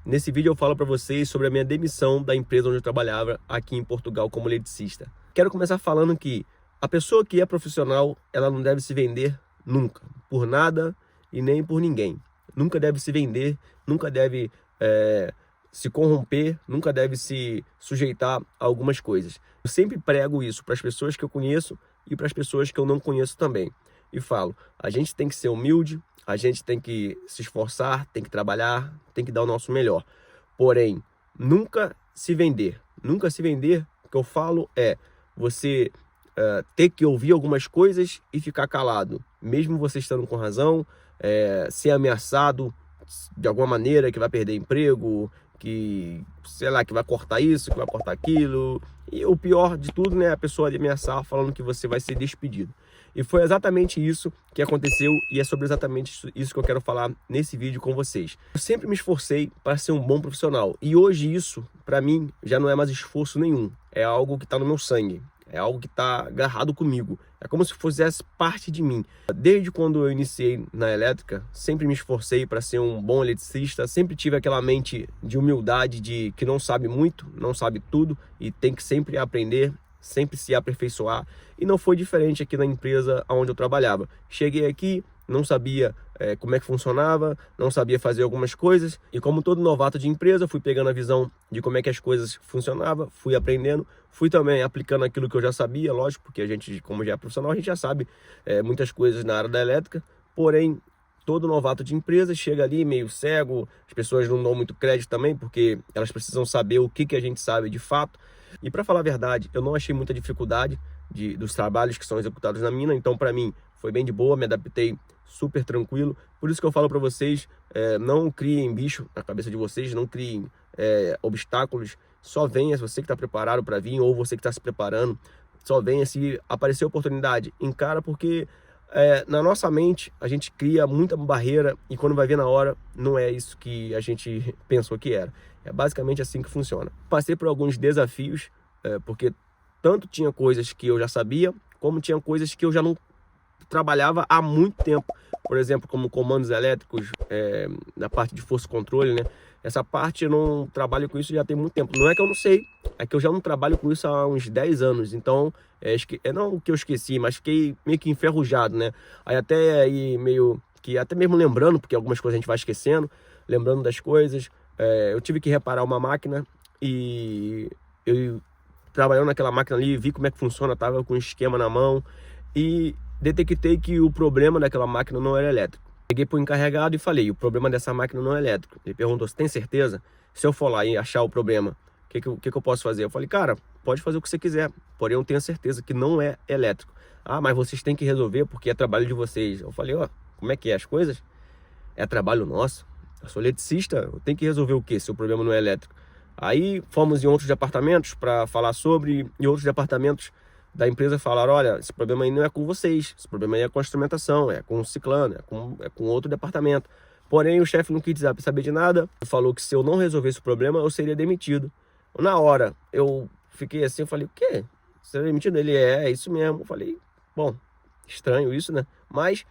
Nesse vídeo eu falo para vocês sobre a minha demissão da empresa onde eu trabalhava aqui em Portugal como eletricista. Quero começar falando que a pessoa que é profissional, ela não deve se vender nunca, por nada e nem por ninguém. Nunca deve se vender, nunca deve se corromper, nunca deve se sujeitar a algumas coisas. Eu sempre prego isso para as pessoas que eu conheço e para as pessoas que eu não conheço também. E falo, a gente tem que ser humilde, a gente tem que se esforçar, tem que trabalhar, tem que dar o nosso melhor. Porém, nunca se vender. Nunca se vender, o que eu falo é você ter que ouvir algumas coisas e ficar calado. Mesmo você estando com razão, ser ameaçado de alguma maneira que vai perder emprego, que, sei lá, que vai cortar isso, que vai cortar aquilo. E o pior de tudo, né, a pessoa de ameaçar falando que você vai ser despedido. E foi exatamente isso que aconteceu e é sobre exatamente isso que eu quero falar nesse vídeo com vocês. Eu sempre me esforcei para ser um bom profissional e hoje isso, para mim, já não é mais esforço nenhum. É algo que está no meu sangue, é algo que está agarrado comigo. É como se fizesse parte de mim. Desde quando eu iniciei na elétrica, sempre me esforcei para ser um bom eletricista, sempre tive aquela mente de humildade, de que não sabe muito, não sabe tudo e tem que sempre aprender, sempre se aperfeiçoar, e não foi diferente aqui na empresa onde eu trabalhava. Cheguei aqui, não sabia como é que funcionava, não sabia fazer algumas coisas, e como todo novato de empresa, fui pegando a visão de como é que as coisas funcionavam, fui aprendendo, fui também aplicando aquilo que eu já sabia, lógico, porque a gente, como já é profissional, a gente já sabe muitas coisas na área da elétrica, porém, todo novato de empresa chega ali meio cego, as pessoas não dão muito crédito também, porque elas precisam saber o que a gente sabe de fato. E para falar a verdade, eu não achei muita dificuldade dos trabalhos que são executados na mina, então para mim foi bem de boa, me adaptei super tranquilo. Por isso que eu falo para vocês, não criem bicho na cabeça de vocês, não criem obstáculos, só venha se você que está preparado para vir ou você que está se preparando, só venha se aparecer oportunidade, encara, porque na nossa mente a gente cria muita barreira e quando vai ver na hora não é isso que a gente pensou que era. É basicamente assim que funciona. Passei por alguns desafios, porque tanto tinha coisas que eu já sabia, como tinha coisas que eu já não trabalhava há muito tempo. Por exemplo, como comandos elétricos, na parte de força e controle, né? Essa parte eu não trabalho com isso já tem muito tempo. Não é que eu não sei, é que eu já não trabalho com isso há uns 10 anos. Então, não que eu esqueci, mas fiquei meio que enferrujado, né? Aí aí meio que, até mesmo lembrando, porque algumas coisas a gente vai esquecendo, lembrando das coisas. Eu tive que reparar uma máquina e eu trabalhando naquela máquina ali, vi como é que funciona, tava com um esquema na mão e detectei que o problema daquela máquina não era elétrico. Peguei para o encarregado e falei, o problema dessa máquina não é elétrico. Ele perguntou, você tem certeza? Se eu for lá e achar o problema, o que eu posso fazer? Eu falei, cara, pode fazer o que você quiser, porém eu tenho certeza que não é elétrico. Ah, mas vocês têm que resolver porque é trabalho de vocês. Eu falei, ó, como é que é as coisas? É trabalho nosso. Eu sou eletricista, eu tenho que resolver o quê se o problema não é elétrico? Aí fomos em outros departamentos para falar sobre, e outros departamentos da empresa falaram, olha, esse problema aí não é com vocês, esse problema aí é com a instrumentação, é com o ciclano, é com outro departamento. Porém, o chefe não quis saber de nada, falou que se eu não resolvesse o problema, eu seria demitido. Na hora, eu fiquei assim, eu falei, o quê? Você é demitido? Ele, é isso mesmo. Eu falei, bom, estranho isso, né? Mas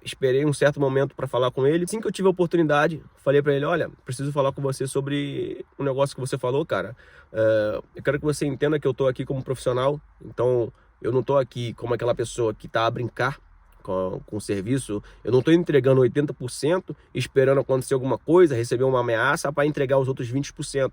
esperei um certo momento para falar com ele. Assim que eu tive a oportunidade, falei para ele, olha, preciso falar com você sobre um negócio que você falou, cara. Eu quero que você entenda que eu tô aqui como profissional, então eu não tô aqui como aquela pessoa que tá a brincar com o serviço. Eu não tô entregando 80%, esperando acontecer alguma coisa, receber uma ameaça para entregar os outros 20%.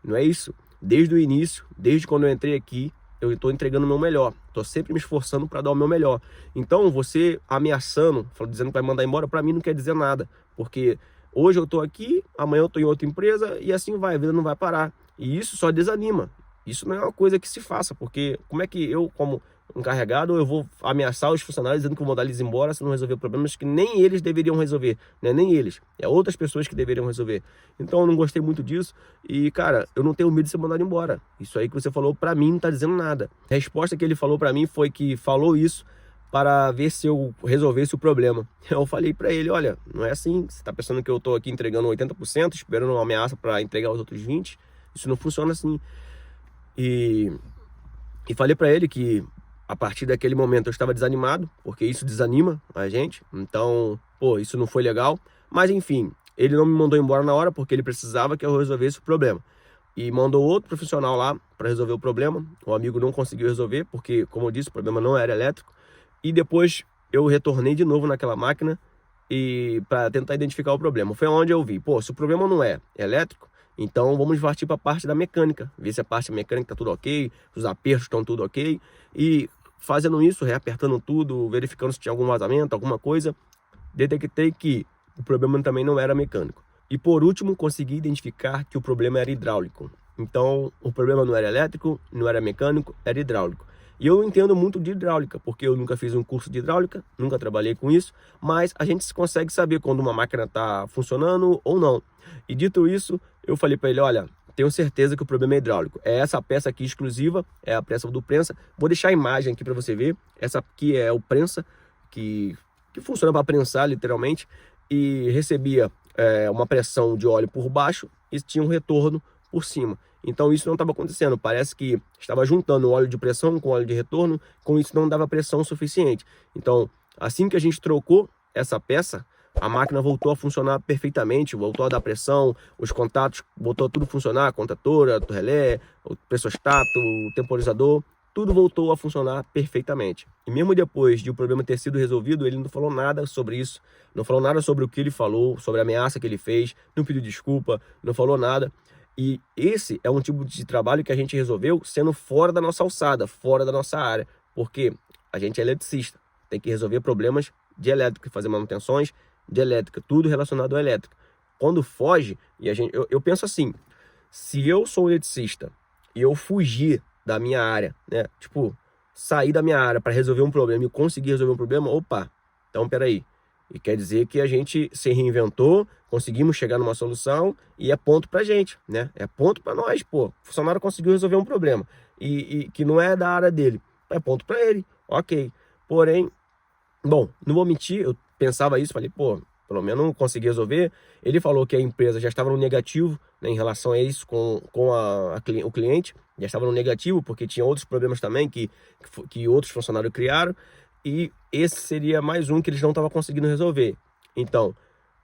Não é isso. Desde o início, desde quando eu entrei aqui, eu estou entregando o meu melhor, estou sempre me esforçando para dar o meu melhor. Então, você ameaçando, dizendo que vai mandar embora, para mim não quer dizer nada, porque hoje eu estou aqui, amanhã eu estou em outra empresa e assim vai, a vida não vai parar. E isso só desanima. Isso não é uma coisa que se faça, porque como é que eu, como encarregado, eu vou ameaçar os funcionários dizendo que eu vou mandar eles embora se não resolver problemas que nem eles deveriam resolver, né? Nem eles, é outras pessoas que deveriam resolver. Então eu não gostei muito disso e, cara, eu não tenho medo de ser mandado embora. Isso aí que você falou pra mim não tá dizendo nada. A resposta que ele falou pra mim foi que falou isso para ver se eu resolvesse o problema. Eu falei pra ele, olha, não é assim, você tá pensando que eu tô aqui entregando 80%, esperando uma ameaça para entregar os outros 20%? Isso não funciona assim. E falei pra ele que a partir daquele momento eu estava desanimado, porque isso desanima a gente. Então, pô, isso não foi legal. Mas enfim, ele não me mandou embora na hora porque ele precisava que eu resolvesse o problema. E mandou outro profissional lá para resolver o problema. O amigo não conseguiu resolver porque, como eu disse, o problema não era elétrico. E depois eu retornei de novo naquela máquina e para tentar identificar o problema. Foi onde eu vi, pô, se o problema não é elétrico, então vamos partir para a parte da mecânica, ver se a parte mecânica está tudo ok, os apertos estão tudo ok. E fazendo isso, reapertando tudo, verificando se tinha algum vazamento, alguma coisa, detectei que o problema também não era mecânico. E por último, consegui identificar que o problema era hidráulico. Então, o problema não era elétrico, não era mecânico, era hidráulico. E eu entendo muito de hidráulica, porque eu nunca fiz um curso de hidráulica, nunca trabalhei com isso, mas a gente consegue saber quando uma máquina está funcionando ou não. E dito isso, eu falei para ele, olha, tenho certeza que o problema é hidráulico. É essa peça aqui exclusiva, é a peça do prensa. Vou deixar a imagem aqui para você ver. Essa aqui é o prensa, que funciona para prensar literalmente, e recebia uma pressão de óleo por baixo e tinha um retorno por cima. Então isso não estava acontecendo, parece que estava juntando óleo de pressão com óleo de retorno, com isso não dava pressão suficiente. Então assim que a gente trocou essa peça, a máquina voltou a funcionar perfeitamente, voltou a dar pressão, os contatos voltou a tudo funcionar, a contatora, o relé, o pressostato, o temporizador, tudo voltou a funcionar perfeitamente. E mesmo depois de o problema ter sido resolvido, ele não falou nada sobre isso, não falou nada sobre o que ele falou, sobre a ameaça que ele fez, não pediu desculpa, não falou nada. E esse é um tipo de trabalho que a gente resolveu sendo fora da nossa alçada, fora da nossa área, porque a gente é eletricista, tem que resolver problemas de elétrica, fazer manutenções de elétrica, tudo relacionado à elétrica. Quando foge, e eu penso assim, se eu sou eletricista e eu fugir da minha área, né? Tipo, sair da minha área para resolver um problema e conseguir resolver um problema, opa, então peraí. E quer dizer que a gente se reinventou, conseguimos chegar numa solução e é ponto pra gente, né? É ponto pra nós, pô. O funcionário conseguiu resolver um problema e que não é da área dele, é ponto pra ele, ok. Porém, bom, não vou mentir, eu pensava isso, falei, pô, pelo menos não consegui resolver. Ele falou que a empresa já estava no negativo, né, em relação a isso com o cliente, já estava no negativo porque tinha outros problemas também que outros funcionários criaram e esse seria mais um que eles não estavam conseguindo resolver. Então,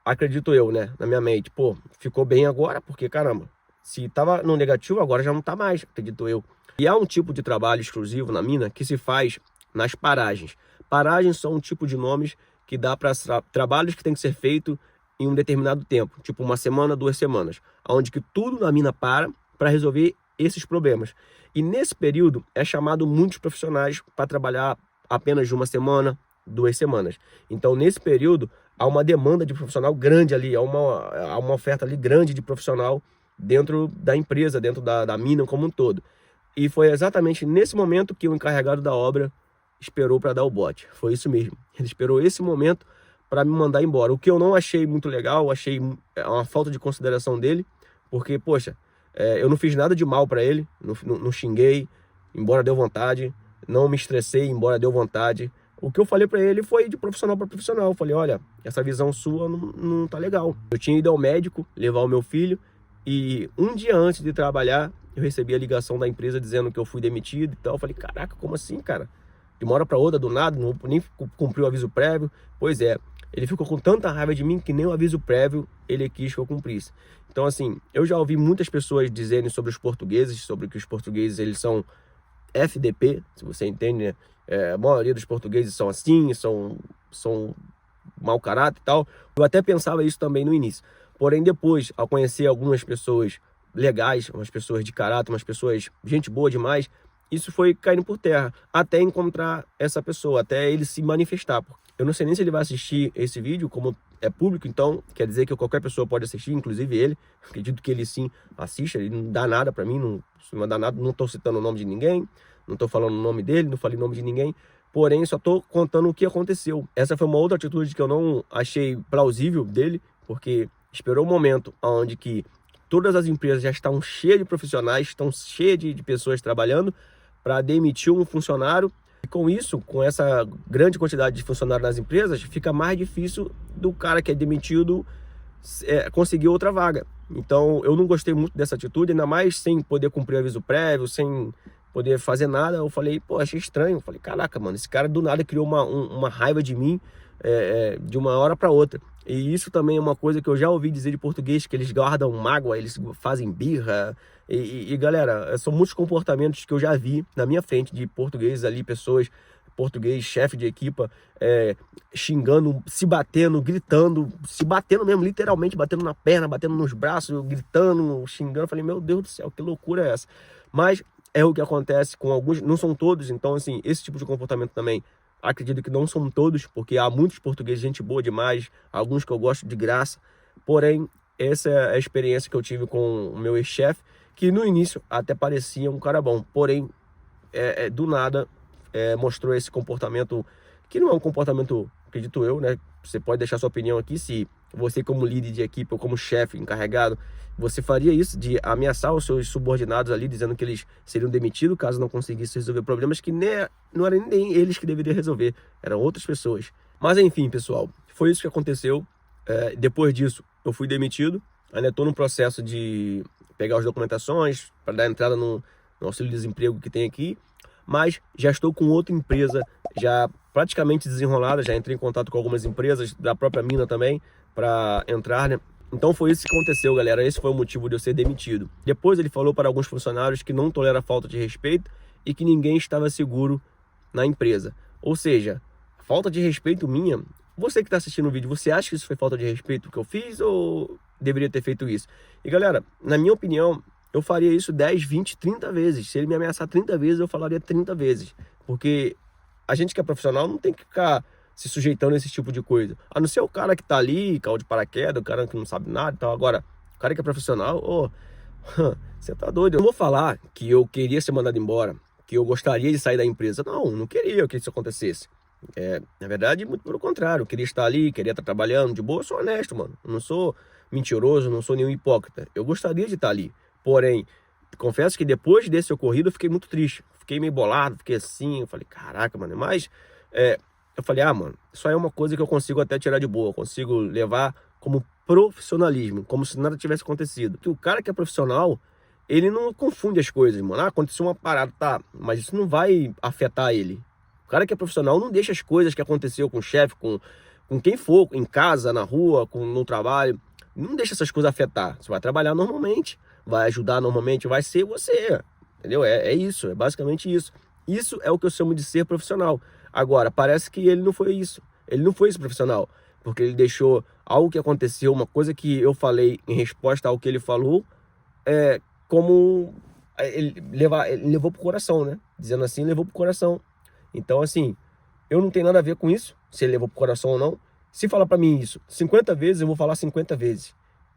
acredito eu, né, na minha mente, pô, ficou bem agora porque, caramba, se estava no negativo, agora já não está mais, acredito eu. E há um tipo de trabalho exclusivo na mina que se faz nas paragens. Paragens são um tipo de nomes que dá para trabalhos que tem que ser feito em um determinado tempo, tipo uma semana, 2 semanas, onde que tudo na mina para resolver esses problemas. E nesse período é chamado muitos profissionais para trabalhar apenas de 1 semana, 2 semanas. Então nesse período há uma demanda de profissional grande ali, há uma oferta ali grande de profissional dentro da empresa, dentro da mina como um todo. E foi exatamente nesse momento que o encarregado da obra esperou para dar o bote. Foi isso mesmo. Ele esperou esse momento para me mandar embora. O que eu não achei muito legal, achei uma falta de consideração dele, porque, poxa, eu não fiz nada de mal para ele, não xinguei, embora deu vontade, não me estressei, embora deu vontade. O que eu falei para ele foi de profissional para profissional. Eu falei, olha, essa visão sua não tá legal. Eu tinha ido ao médico levar o meu filho e um dia antes de trabalhar, eu recebi a ligação da empresa dizendo que eu fui demitido e tal. Eu falei, caraca, como assim, cara? De uma hora para outra, do nada, não, nem cumpriu o aviso prévio. Pois é, ele ficou com tanta raiva de mim que nem o aviso prévio ele quis que eu cumprisse. Então, assim, eu já ouvi muitas pessoas dizerem sobre os portugueses, sobre que os portugueses, eles são FDP, se você entende, né? A maioria dos portugueses são assim, são mau caráter e tal. Eu até pensava isso também no início. Porém, depois, ao conhecer algumas pessoas legais, umas pessoas de caráter, umas pessoas, gente boa demais, isso foi caindo por terra, até encontrar essa pessoa, até ele se manifestar. Eu não sei nem se ele vai assistir esse vídeo, como é público, então quer dizer que qualquer pessoa pode assistir, inclusive ele. Acredito que ele sim assista, ele não dá nada para mim, não dá nada, não estou citando o nome de ninguém, não estou falando o nome dele, não falei o nome de ninguém, porém só estou contando o que aconteceu. Essa foi uma outra atitude que eu não achei plausível dele, porque esperou o momento onde que todas as empresas já estão cheias de profissionais, estão cheias de pessoas trabalhando, para demitir um funcionário. E com isso, com essa grande quantidade de funcionários nas empresas, fica mais difícil do cara que é demitido conseguir outra vaga. Então eu não gostei muito dessa atitude, ainda mais sem poder cumprir o aviso prévio, sem poder fazer nada. Eu falei, pô, achei estranho. Eu falei, caraca, mano, esse cara do nada criou uma raiva de mim de uma hora para outra. E isso também é uma coisa que eu já ouvi dizer de português, que eles guardam mágoa, eles fazem birra. E galera, são muitos comportamentos que eu já vi na minha frente de portugueses ali, pessoas, português, chefe de equipa, xingando, se batendo, gritando, se batendo mesmo, literalmente, batendo na perna, batendo nos braços, gritando, xingando. Eu falei, meu Deus do céu, que loucura é essa? Mas é o que acontece com alguns, não são todos, então assim, esse tipo de comportamento também, acredito que não são todos, porque há muitos portugueses, gente boa demais, alguns que eu gosto de graça, porém, essa é a experiência que eu tive com o meu ex-chefe, que no início até parecia um cara bom, porém, do nada, mostrou esse comportamento, que não é um comportamento, acredito eu, né? Você pode deixar sua opinião aqui, se você como líder de equipe ou como chefe encarregado, você faria isso de ameaçar os seus subordinados ali, dizendo que eles seriam demitidos caso não conseguissem resolver problemas que não eram nem eles que deveriam resolver, eram outras pessoas. Mas enfim, pessoal, foi isso que aconteceu. Depois disso, eu fui demitido. Ainda estou no processo de pegar as documentações para dar entrada no auxílio-desemprego que tem aqui. Mas já estou com outra empresa já praticamente desenrolada, já entrei em contato com algumas empresas da própria mina também para entrar, né? Então foi isso que aconteceu, galera. Esse foi o motivo de eu ser demitido. Depois ele falou para alguns funcionários que não tolera falta de respeito e que ninguém estava seguro na empresa. Ou seja, falta de respeito minha. Você que está assistindo o vídeo, você acha que isso foi falta de respeito que eu fiz ou deveria ter feito isso? E galera, na minha opinião, eu faria isso 10, 20, 30 vezes. Se ele me ameaçar 30 vezes, eu falaria 30 vezes. Porque a gente que é profissional não tem que ficar se sujeitando a esse tipo de coisa. A não ser o cara que tá ali, caiu de paraquedas, o cara que não sabe nada e tal. Agora, o cara que é profissional, você tá doido. Eu não vou falar que eu queria ser mandado embora, que eu gostaria de sair da empresa. Não queria que isso acontecesse. Na verdade, muito pelo contrário. Eu queria estar ali, queria estar trabalhando de boa. Eu sou honesto, mano. Eu não sou mentiroso, não sou nenhum hipócrita. Eu gostaria de estar ali. Porém, confesso que depois desse ocorrido eu fiquei muito triste. Fiquei meio bolado, fiquei assim. Eu falei, caraca, mano. Mas eu falei, mano, isso aí é uma coisa que eu consigo até tirar de boa. Eu consigo levar como profissionalismo, como se nada tivesse acontecido. Que o cara que é profissional, ele não confunde as coisas, mano. Aconteceu uma parada, tá, mas isso não vai afetar ele. O cara que é profissional não deixa as coisas que aconteceu com o chefe, com quem for, em casa, na rua, no trabalho, não deixa essas coisas afetar. Você vai trabalhar normalmente, vai ajudar normalmente, vai ser você, entendeu? É isso, é basicamente isso. Isso é o que eu chamo de ser profissional. Agora, parece que ele não foi isso. Ele não foi esse profissional, porque ele deixou algo que aconteceu, uma coisa que eu falei em resposta ao que ele falou, como ele levou pro coração, né? Dizendo assim, levou pro coração. Então, assim, eu não tenho nada a ver com isso, se ele levou pro coração ou não. Se falar pra mim isso 50 vezes, eu vou falar 50 vezes.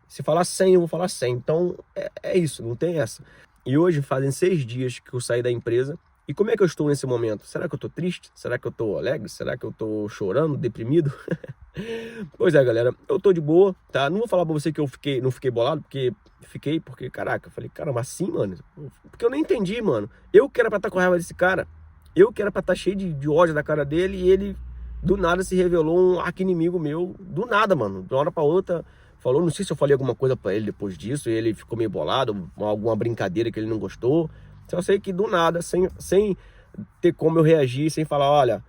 Se falar 100, eu vou falar 100. Então, é isso, não tem essa. E hoje fazem 6 dias que eu saí da empresa. E como é que eu estou nesse momento? Será que eu estou triste? Será que eu estou alegre? Será que eu estou chorando, deprimido? Pois é, galera, eu estou de boa, tá? Não vou falar pra você que não fiquei bolado, porque, caraca, eu falei, caramba, assim, mano? Porque eu nem entendi, mano. Eu que era pra estar com raiva desse cara. Eu que era pra estar cheio de ódio da cara dele e ele, do nada, se revelou um arqui-inimigo meu. Do nada, mano. De uma hora pra outra, falou, não sei se eu falei alguma coisa pra ele depois disso, e ele ficou meio bolado, alguma brincadeira que ele não gostou. Só sei que do nada, sem ter como eu reagir, sem falar, olha,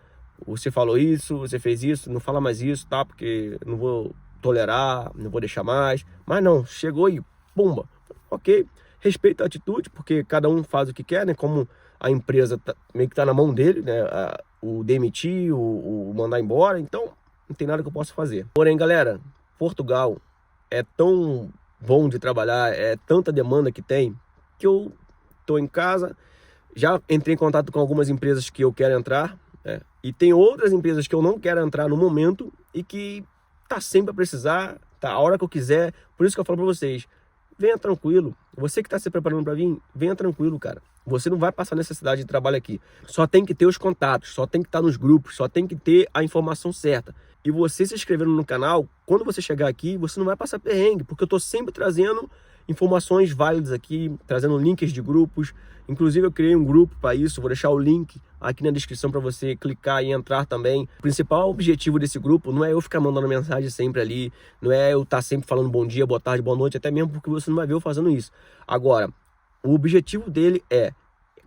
você falou isso, você fez isso, não fala mais isso, tá? Porque eu não vou tolerar, não vou deixar mais. Mas não, chegou e pumba. Ok, respeita a atitude, porque cada um faz o que quer, né? Como a empresa meio que tá na mão dele, né? O demitir, o mandar embora, então não tem nada que eu possa fazer. Porém, galera, Portugal é tão bom de trabalhar, é tanta demanda que tem, que eu estou em casa, já entrei em contato com algumas empresas que eu quero entrar, e tem outras empresas que eu não quero entrar no momento e que tá sempre a precisar, tá a hora que eu quiser. Por isso que eu falo para vocês, venha tranquilo. Você que está se preparando para vir, venha tranquilo, cara. Você não vai passar necessidade de trabalho aqui. Só tem que ter os contatos, só tem que estar nos grupos, só tem que ter a informação certa. E você se inscrevendo no canal, quando você chegar aqui, você não vai passar perrengue, porque eu estou sempre trazendo informações válidas aqui, trazendo links de grupos. Inclusive eu criei um grupo para isso, vou deixar o link aqui na descrição para você clicar e entrar também. O principal objetivo desse grupo não é eu ficar mandando mensagem sempre ali, não é eu estar sempre falando bom dia, boa tarde, boa noite, até mesmo porque você não vai ver eu fazendo isso. Agora, o objetivo dele é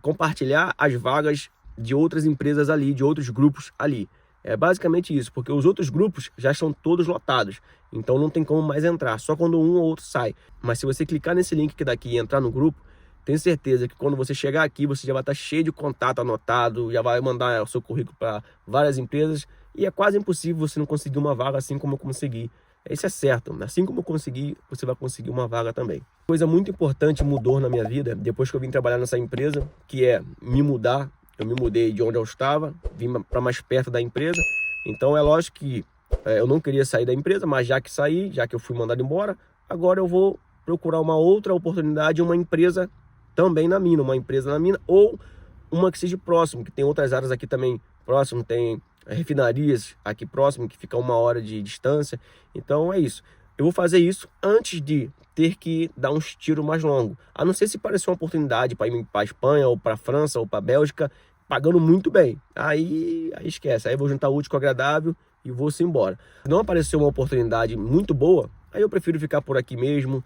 compartilhar as vagas de outras empresas ali, de outros grupos ali. É basicamente isso, porque os outros grupos já estão todos lotados, então não tem como mais entrar, só quando um ou outro sai. Mas se você clicar nesse link aqui daqui e entrar no grupo, tenho certeza que quando você chegar aqui, você já vai estar cheio de contato anotado, já vai mandar o seu currículo para várias empresas, e é quase impossível você não conseguir uma vaga assim como eu consegui. Isso é certo, assim como eu consegui, você vai conseguir uma vaga também. Coisa muito importante mudou na minha vida, depois que eu vim trabalhar nessa empresa, que é me mudar. Eu me mudei de onde eu estava, vim para mais perto da empresa, então é lógico que eu não queria sair da empresa, mas já que saí, já que eu fui mandado embora, agora eu vou procurar uma outra oportunidade, uma empresa também na mina, ou uma que seja próximo, que tem outras áreas aqui também próximo, tem refinarias aqui próximo, que fica 1 hora de distância. Então é isso. Eu vou fazer isso antes de ter que dar uns tiros mais longos. A não ser se parecer uma oportunidade para ir para a Espanha, ou para a França, ou para a Bélgica, pagando muito bem. Aí esquece. Aí eu vou juntar o útil com o agradável e vou-se embora. Se não aparecer uma oportunidade muito boa, aí eu prefiro ficar por aqui mesmo.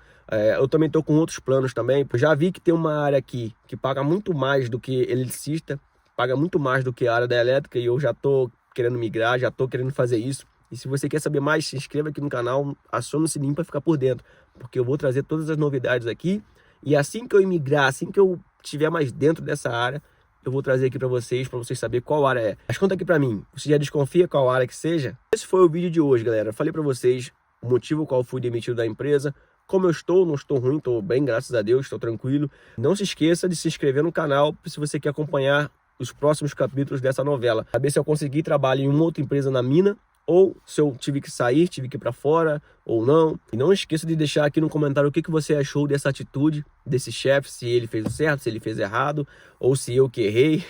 Eu também estou com outros planos também. Eu já vi que tem uma área aqui que paga muito mais do que eletricista, paga muito mais do que a área da elétrica, e eu já estou querendo migrar, já estou querendo fazer isso. E se você quer saber mais, se inscreva aqui no canal, acione o sininho para ficar por dentro, porque eu vou trazer todas as novidades aqui, e assim que eu imigrar, assim que eu estiver mais dentro dessa área, eu vou trazer aqui para vocês saberem qual área é. Mas conta aqui para mim, você já desconfia qual área que seja? Esse foi o vídeo de hoje, galera. Eu falei para vocês o motivo qual fui demitido da empresa, como eu estou, não estou ruim, estou bem, graças a Deus, estou tranquilo. Não se esqueça de se inscrever no canal se você quer acompanhar os próximos capítulos dessa novela. Saber se eu consegui trabalho em uma outra empresa na mina, ou se eu tive que sair, tive que ir para fora, ou não. E não esqueça de deixar aqui no comentário o que você achou dessa atitude, desse chefe, se ele fez o certo, se ele fez errado, ou se eu que errei.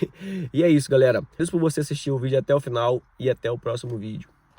E é isso, galera. Agradeço por você assistir o vídeo até o final, e até o próximo vídeo.